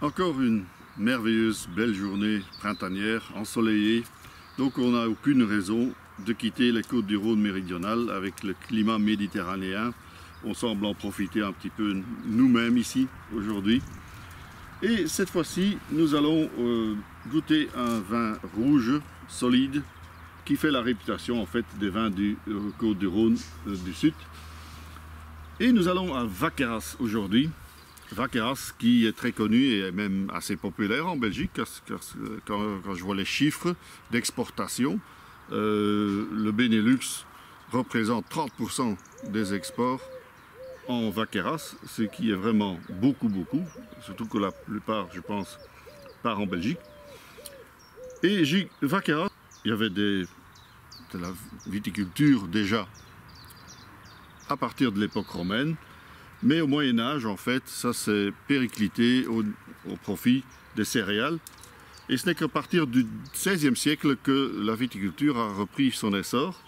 Encore une merveilleuse belle journée printanière, ensoleillée. Donc on n'a aucune raison de quitter les côtes du Rhône méridionales avec le climat méditerranéen. On semble en profiter un petit peu nous-mêmes ici aujourd'hui. Et cette fois-ci, nous allons goûter un vin rouge solide qui fait la réputation en fait des vins du côte du Rhône du Sud. Et nous allons à Vaqueras aujourd'hui. Vaqueras qui est très connu et même assez populaire en Belgique, quand je vois les chiffres d'exportation, le Benelux représente 30% des exports en Vaqueras, ce qui est vraiment beaucoup, surtout que la plupart, je pense, part en Belgique. Et Vaqueras, il y avait de la viticulture déjà à partir de l'époque romaine, mais au Moyen-Âge, en fait, ça s'est périclité au profit des céréales. Et ce n'est qu'à partir du XVIe siècle que la viticulture a repris son essor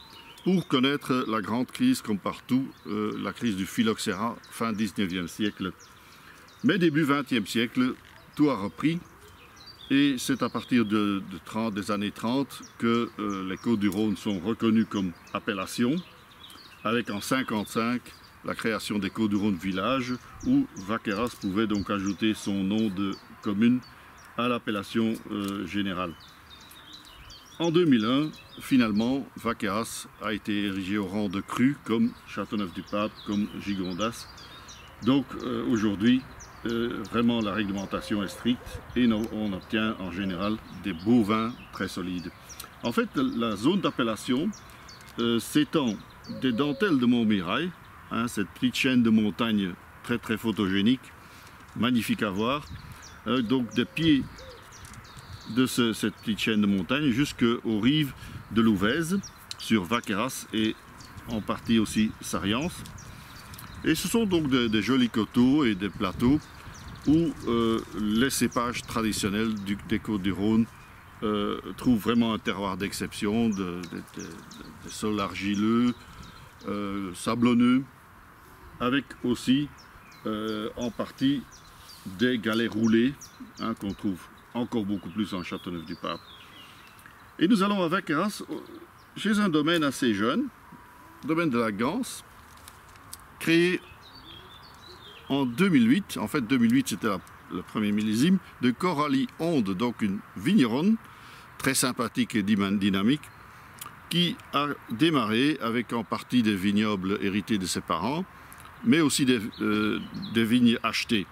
pour connaître la grande crise, comme partout, la crise du phylloxéra, fin XIXe siècle. Mais début XXe siècle, tout a repris. Et c'est à partir des années 30 que les côtes du Rhône sont reconnues comme appellation, avec en 1955 la création des côtes du Rhône village, où Vaqueras pouvait donc ajouter son nom de commune à l'appellation générale. En 2001, finalement, Vaqueras a été érigé au rang de cru, comme Châteauneuf-du-Pape, comme Gigondas. Donc aujourd'hui, vraiment la réglementation est stricte et on obtient en général des beaux vins très solides. En fait, la zone d'appellation s'étend des dentelles de Montmirail, cette petite chaîne de montagne très photogénique, magnifique à voir, donc des pieds de cette petite chaîne de montagne jusqu'aux rives de l'Ouvèze, sur Vaqueras et en partie aussi Sariens. Et ce sont donc des jolis coteaux et des plateaux où les cépages traditionnels des côtes du Rhône trouvent vraiment un terroir d'exception, des sols argileux, sablonneux, avec aussi en partie des galets roulés qu'on trouve encore beaucoup plus en Châteauneuf-du-Pape. Et nous allons à Vaqueras chez un domaine assez jeune, domaine de la Ganse, créé en 2008. En fait 2008 c'était le premier millésime de Coralie Onde, donc une vigneronne très sympathique et dynamique, qui a démarré avec en partie des vignobles hérités de ses parents, mais aussi des vignes achetées.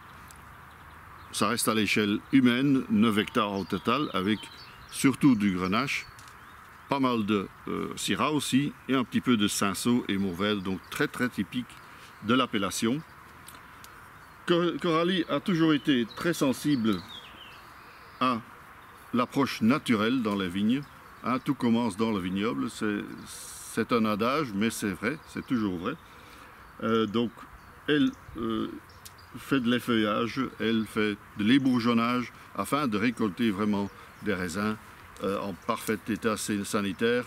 Ça reste à l'échelle humaine, 9 hectares au total, avec surtout du grenache, pas mal de syrah aussi, et un petit peu de cinsault et mourvèdre, donc très typique de l'appellation. Coralie a toujours été très sensible à l'approche naturelle dans les vignes. Tout commence dans le vignoble, c'est un adage, mais c'est vrai, c'est toujours vrai. Donc elle fait de l'effeuillage, elle fait de l'ébourgeonnage afin de récolter vraiment des raisins en parfait état sanitaire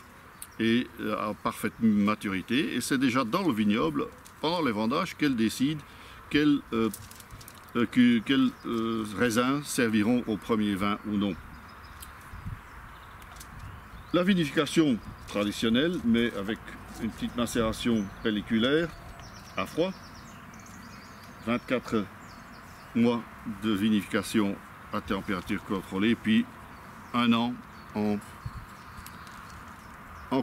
et en parfaite maturité. Et c'est déjà dans le vignoble, pendant les vendages, qu'elle décide quels raisins serviront au premier vin ou non. La vinification traditionnelle, mais avec une petite macération pelliculaire à froid. 24 mois de vinification à température contrôlée, puis un an en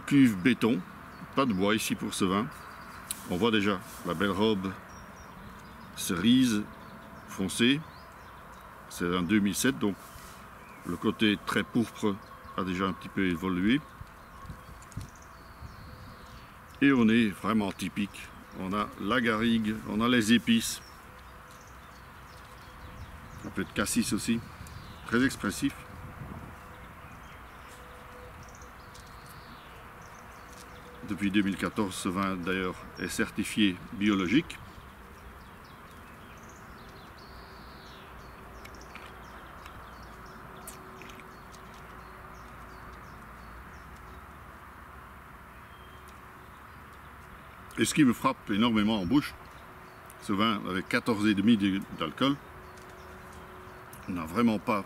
cuve béton. Pas de bois ici pour ce vin. On voit déjà la belle robe cerise foncée. C'est un 2007, donc le côté très pourpre a déjà un petit peu évolué. Et on est vraiment typique. On a la garrigue, on a les épices. Un peu de cassis aussi, très expressif. Depuis 2014, ce vin d'ailleurs est certifié biologique. Et ce qui me frappe énormément en bouche, ce vin avec 14,5 d'alcool, n'a vraiment pas,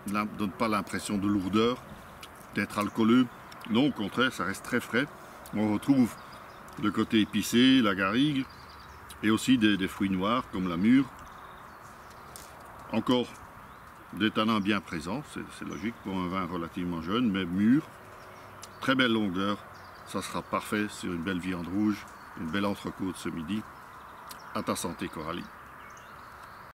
donne pas l'impression de lourdeur, d'être alcooleux. Non, au contraire, ça reste très frais. On retrouve le côté épicé, la garrigue, et aussi des fruits noirs comme la mûre. Encore des tanins bien présents, c'est logique pour un vin relativement jeune, mais mûr. Très belle longueur, ça sera parfait sur une belle viande rouge, une belle entrecôte ce midi. À ta santé, Coralie.